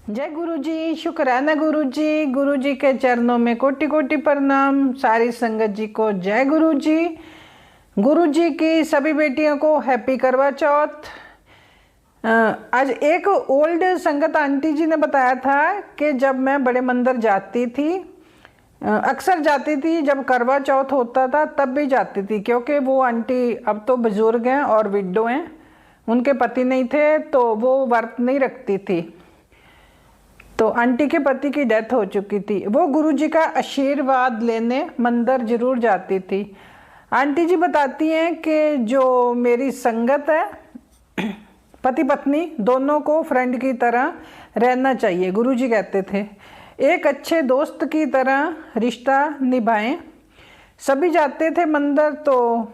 जय गुरु जी। शुक्राना गुरु जी। गुरु जी के चरणों में कोटि कोटि प्रणाम। सारी संगत जी को जय गुरु जी। गुरु जी की सभी बेटियों को हैप्पी करवा चौथ। आज एक ओल्ड संगत आंटी जी ने बताया था कि जब मैं बड़े मंदिर जाती थी, अक्सर जाती थी, जब करवा चौथ होता था तब भी जाती थी, क्योंकि वो आंटी अब तो बुजुर्ग हैं और विडो हैं, उनके पति नहीं थे तो वो व्रत नहीं रखती थी। तो आंटी के पति की डेथ हो चुकी थी। वो गुरुजी का आशीर्वाद लेने मंदिर जरूर जाती थी। आंटी जी बताती हैं कि जो मेरी संगत है, पति पत्नी दोनों को फ्रेंड की तरह रहना चाहिए। गुरुजी कहते थे एक अच्छे दोस्त की तरह रिश्ता निभाएं। सभी जाते थे मंदिर, तो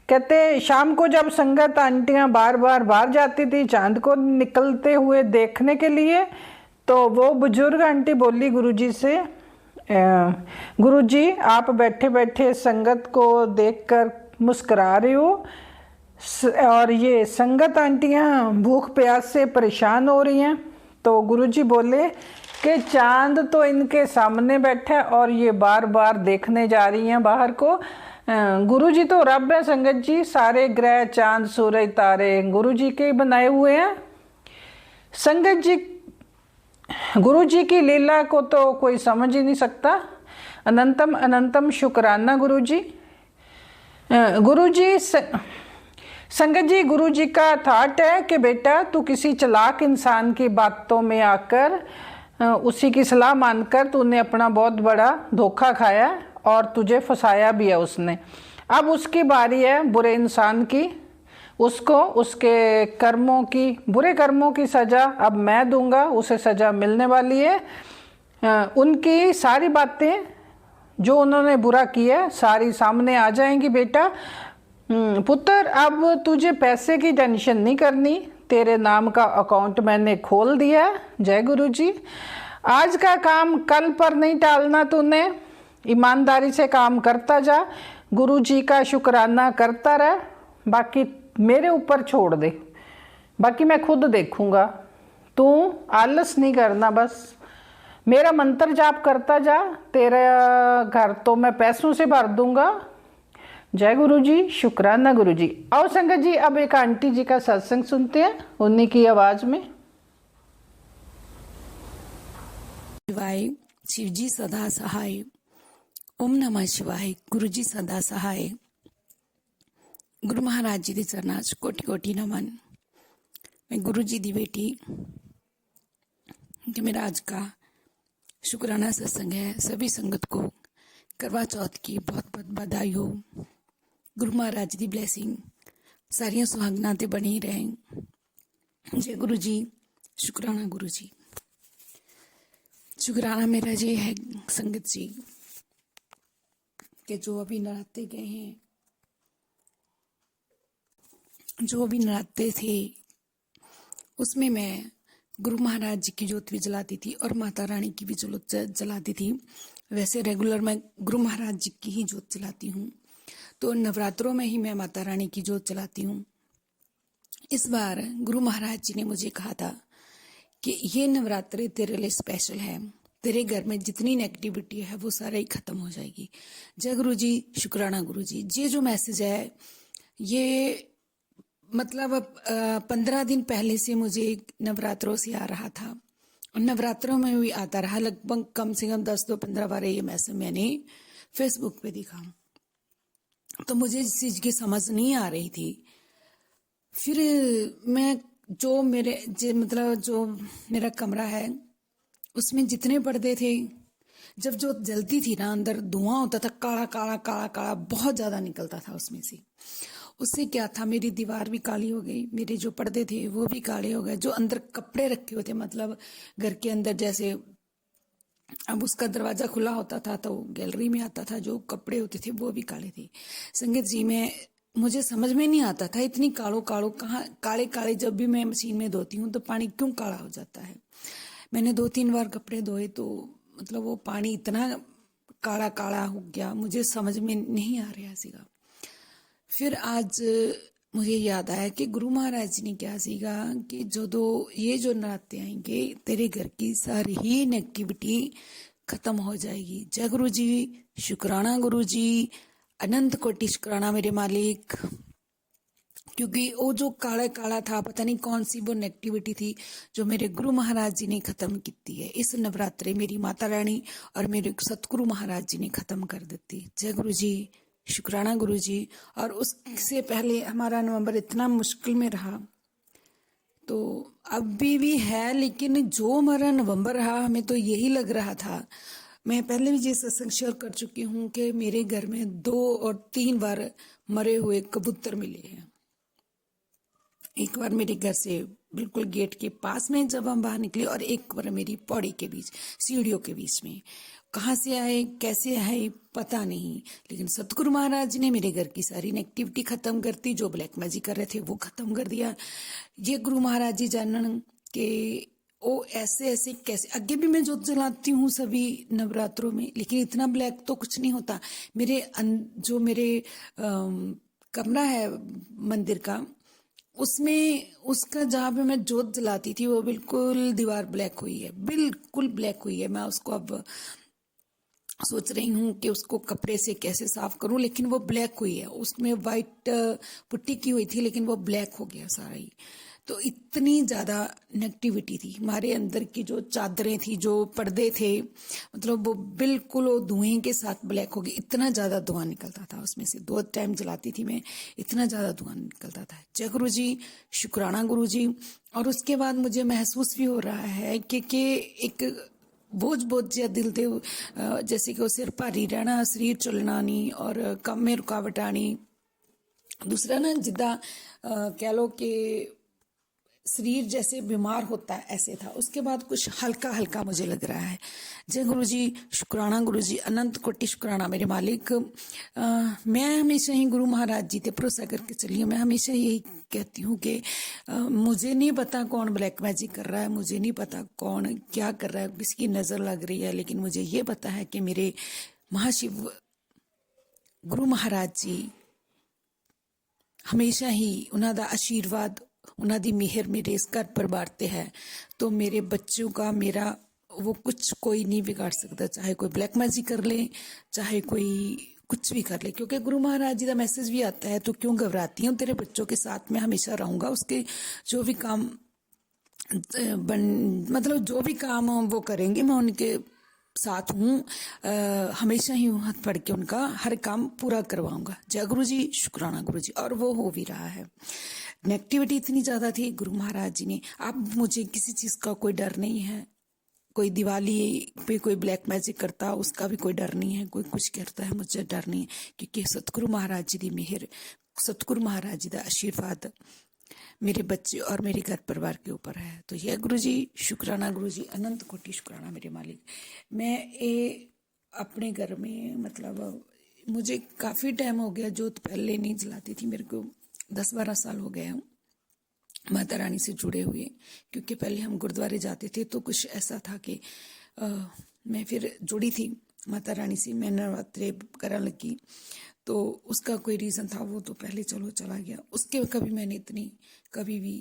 कहते शाम को जब संगत आंटियां बार बार बाहर जाती थी चांद को निकलते हुए देखने के लिए, तो वो बुजुर्ग आंटी बोली गुरुजी से, गुरुजी आप बैठे बैठे संगत को देखकर मुस्कुरा रहे हो और ये संगत आंटियां भूख प्यास से परेशान हो रही हैं। तो गुरुजी बोले कि चांद तो इनके सामने बैठा है और ये बार बार देखने जा रही हैं बाहर को। गुरुजी तो रब है संगत जी, सारे ग्रह चांद सूरज तारे गुरुजी के बनाए हुए हैं। संगत जी गुरु जी की लीला को तो कोई समझ ही नहीं सकता। अनंतम अनंतम शुक्राना गुरु जी। गुरु जी संगत जी, गुरु जी का थॉट है कि बेटा तू किसी चालाक इंसान की बातों में आकर उसी की सलाह मानकर तूने अपना बहुत बड़ा धोखा खाया और तुझे फंसाया भी है उसने। अब उसकी बारी है बुरे इंसान की, उसको उसके कर्मों की, बुरे कर्मों की सज़ा अब मैं दूंगा, उसे सज़ा मिलने वाली है। उनकी सारी बातें जो उन्होंने बुरा किया सारी सामने आ जाएंगी। बेटा पुत्र, अब तुझे पैसे की टेंशन नहीं करनी, तेरे नाम का अकाउंट मैंने खोल दिया। जय गुरु जी। आज का काम कल पर नहीं टालना, तूने ईमानदारी से काम करता जा, गुरु जी का शुक्राना करता रह, बाकी मेरे ऊपर छोड़ दे, बाकी मैं खुद देखूंगा। तू आलस नहीं करना, बस मेरा मंत्र जाप करता जा, तेरा घर तो मैं पैसों से भर दूंगा। जय गुरु जी। शुक्राना गुरु जी। आओ संगत जी अब एक आंटी जी का सत्संग सुनते हैं उन्हीं की आवाज में। शिवाय। शिव जी सदा सहाय। ओम नमः शिवाय। गुरु जी सदा सहाय। गुरु महाराज जी दे चरनां च कोटि कोटि नमन। मैं गुरु जी दी बेटी कि मेरा आज का शुक्राना सत्संग है। सभी संगत को करवा चौथ की बहुत बहुत बधाई हो। गुरु महाराज जी दी ब्लैसिंग सारियां सुहागनां ते बनी रहें। जय गुरु जी। शुक्राना गुरु जी। शुक्राना मेरा ये है संगत जी कि जो अभी नराते गए हैं, जो अभी नराते थे उसमें मैं गुरु महाराज जी की ज्योत भी जलाती थी और माता रानी की भी ज्योत जलाती थी। वैसे रेगुलर मैं गुरु महाराज जी की ही ज्योत जलाती हूँ, तो नवरात्रों में ही मैं माता रानी की ज्योत जलाती हूँ। इस बार गुरु महाराज जी ने मुझे कहा था कि ये नवरात्रे तेरे लिए स्पेशल है, तेरे घर में जितनी नेगेटिविटी है वो सारा ही खत्म हो जाएगी। जय गुरु जी। शुक्राना गुरु जी। ये जो मैसेज है ये मतलब 15 दिन पहले से मुझे नवरात्रों से आ रहा था और नवरात्रों में भी आता रहा। लगभग कम से कम 10 तो 15 बार ये मैसेज मैंने फेसबुक पे देखा, तो मुझे इस चीज़ की समझ नहीं आ रही थी। फिर मैं जो मेरा कमरा है उसमें जितने पर्दे थे, जब जो जलती थी ना अंदर धुआं होता था, काला काला काला काला बहुत ज़्यादा निकलता था उसमें से। उससे क्या था, मेरी दीवार भी काली हो गई, मेरे जो पर्दे थे वो भी काले हो गए, जो अंदर कपड़े रखे हुए थे, मतलब घर के अंदर जैसे अब उसका दरवाज़ा खुला होता था तो गैलरी में आता था, जो कपड़े होते थे वो भी काले थे। संगत जी मुझे समझ में नहीं आता था इतनी कालो कालो कहाँ काले काले, जब भी मैं मशीन में धोती हूँ तो पानी क्यों काला हो जाता है। मैंने 2-3 बार कपड़े धोए तो मतलब वो पानी इतना काला काला हो गया, मुझे समझ में नहीं आ रहा सीगा। फिर आज मुझे याद आया कि गुरु महाराज जी ने क्या सीखा कि ये जो नराते आएंगे तेरे घर की सारी ही नेगेटिविटी खत्म हो जाएगी। जय गुरु जी, शुक्राना गुरु जी, अनंत कोटि शुक्राना मेरे मालिक। क्योंकि वो जो काला काला था, पता नहीं कौन सी वो नेगेटिविटी थी जो मेरे गुरु महाराज जी ने खत्म की है। इस नवरात्रे मेरी माता रानी और मेरे सतगुरु महाराज जी ने खत्म कर दी। जय गुरु जी, शुक्राना गुरु जी। और उससे पहले हमारा नवंबर इतना मुश्किल में रहा, तो अभी भी है, लेकिन जो हमारा नवंबर रहा हमें तो यही लग रहा था। मैं पहले भी ये सत्संग शेयर कर चुकी हूँ कि मेरे घर में 2 और 3 बार मरे हुए कबूतर मिले हैं। एक बार मेरे घर से बिल्कुल गेट के पास में जब हम बाहर निकले, और एक बार मेरी पौड़ी के बीच, सीढ़ियों के बीच में। कहाँ से आए, कैसे आए, पता नहीं, लेकिन सतगुरु महाराज जी ने मेरे घर की सारी नेगेटिविटी खत्म कर दी। जो ब्लैक मैजिक कर रहे थे वो खत्म कर दिया। ये गुरु महाराज जी जानन के वो ऐसे ऐसे कैसे। आगे भी मैं जोत जलाती हूँ सभी नवरात्रों में, लेकिन इतना ब्लैक तो कुछ नहीं होता। जो मेरे कमरा है मंदिर का, उसमें उसका जहाँ पे मैं जोत जलाती थी वो बिल्कुल दीवार ब्लैक हुई है, बिल्कुल ब्लैक हुई है। मैं उसको अब सोच रही हूँ कि उसको कपड़े से कैसे साफ करूँ, लेकिन वो ब्लैक हुई है। उसमें वाइट पुट्टी की हुई थी, लेकिन वो ब्लैक हो गया सारा ही। तो इतनी ज़्यादा नेगेटिविटी थी हमारे अंदर की। जो चादरें थी, जो पर्दे थे, मतलब वो बिल्कुल वो धुएं के साथ ब्लैक हो गई। इतना ज़्यादा धुआं निकलता था उसमें से। 2 टाइम जलाती थी मैं, इतना ज़्यादा धुआं निकलता था। जय गुरु जी, शुक्राना गुरु जी। और उसके बाद मुझे महसूस भी हो रहा है कि एक बोझ जा दिल दे, जैसे कि वो सिर भारी रहना, शरीर चलना नहीं और कम में रुकावट आनी। दूसरा ना, जिदा कह लो कि शरीर जैसे बीमार होता है, ऐसे था। उसके बाद कुछ हल्का हल्का मुझे लग रहा है। जय गुरु जी, शुक्राना गुरु जी, अनंत कोटि शुक्राना मेरे मालिक। मैं हमेशा ही गुरु महाराज जी पे भरोसा करके चली हूँ। मैं हमेशा यही कहती हूँ कि मुझे नहीं पता कौन ब्लैक मैजिक कर रहा है, मुझे नहीं पता कौन क्या कर रहा है, किसकी नज़र लग रही है, लेकिन मुझे ये पता है कि मेरे महाशिव गुरु महाराज जी हमेशा ही उन्हों का आशीर्वाद, उन्हों की मेहर मेरे इस घर पर बारते है। तो मेरे बच्चों का, मेरा वो कुछ कोई नहीं बिगाड़ सकता, चाहे कोई ब्लैक मैजिक कर ले, चाहे कोई कुछ भी कर ले। क्योंकि गुरु महाराज जी का मैसेज भी आता है, तो क्यों घबराती हूँ, तेरे बच्चों के साथ मैं हमेशा रहूँगा। उसके जो भी काम मतलब जो भी काम वो करेंगे, मैं उनके साथ हूँ। हमेशा ही हाथ पढ़ के उनका हर काम पूरा करवाऊंगा। जय गुरु जी, शुक्राना गुरु जी। और वो हो भी रहा है। नेगेटिविटी इतनी ज़्यादा थी, गुरु महाराज जी ने, अब मुझे किसी चीज़ का कोई डर नहीं है। कोई दिवाली पे कोई ब्लैक मैजिक करता, उसका भी कोई डर नहीं है। कोई कुछ करता है, मुझे डर नहीं है, क्योंकि सतगुरु महाराज जी की मेहर, सतगुरु महाराज जी का आशीर्वाद मेरे बच्चे और मेरे घर परिवार के ऊपर है। तो यह गुरु जी, शुक्राना गुरु जी, अनंत कोटि शुक्राना मेरे मालिक। मैं ये अपने घर में, मतलब मुझे काफ़ी टाइम हो गया, जोत पहले नहीं जलाती थी। मेरे को 10-12 साल हो गए हैं माता रानी से जुड़े हुए। क्योंकि पहले हम गुरुद्वारे जाते थे, तो कुछ ऐसा था कि मैं फिर जुड़ी थी माता रानी से, मैं नवरात्रे करने लगी, तो उसका कोई रीज़न था, वो तो पहले चलो चला गया। उसके कभी मैंने कभी भी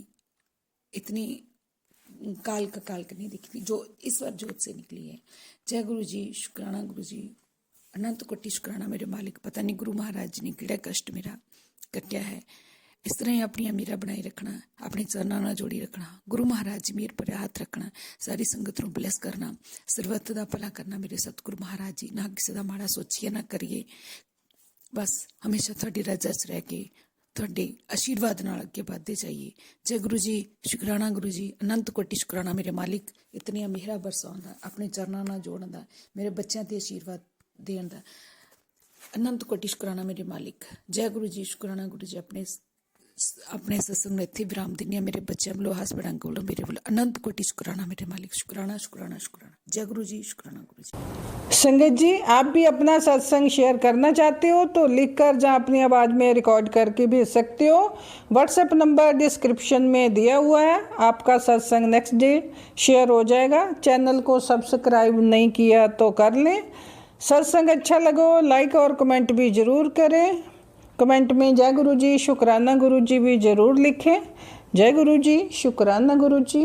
इतनी काल नहीं दिखी थी जो इस बार जोत से निकली है। जय गुरु जी, शुक्राना गुरु जी, अनंत कोटि शुक्राना मेरे मालिक। पता नहीं गुरु महाराज जी ने किड़ा कष्ट मेरा कटिया है। इस तरह ही अपनी मीरा बनाई रखना, अपने चरणों ਨਾਲ जोड़ी रखना, गुरु महाराज जी मेरे पर हाथ रखना, सारी संगत ਨੂੰ ब्लैस करना, ਸਰਬੱਤ ਦਾ ਭਲਾ करना। मेरे सतगुरु महाराज जी, ना किसी का माड़ा सोचिए ना करिए, बस हमेशा थोड़ी रजा च रह के थोड़े आशीर्वाद नाल अगे बढ़ते जाइए। जय गुरु जी, शुक्राना गुरु जी, अनंत कोटि शुक्राना मेरे मालिक। इतनी मेहरा बरसाउण दा, अपने चरणों ਨਾਲ जोड़न दा, मेरे बच्चों ते आशीर्वाद देण दा, अनंत कोटि शुक्राना मेरे मालिक। जय गुरु जी, शुक्राना गुरु जी। अपने सत्संग में इत्थे विराम दिन्नी। मेरे बच्चों वालों, हसबैंड वालों, मेरे वालों अनंत कोटि शुक्राना मेरे मालिक। शुक्राना शुक्राना शुक्राना। जय गुरु जी, शुक्राना गुरु जी। संगत जी, आप भी अपना सत्संग शेयर करना चाहते हो तो लिखकर जहाँ अपनी आवाज़ में रिकॉर्ड करके भेज सकते हो। व्हाट्सएप नंबर डिस्क्रिप्शन में दिया हुआ है। आपका सत्संग नेक्स्ट डे शेयर हो जाएगा। चैनल को सब्सक्राइब नहीं किया तो कर लें। सत्संग अच्छा लगो लाइक और कमेंट भी ज़रूर करें। कमेंट में जय गुरु जी, शुक्राना गुरु जी भी ज़रूर लिखें। जय गुरु जी, शुक्राना गुरु जी।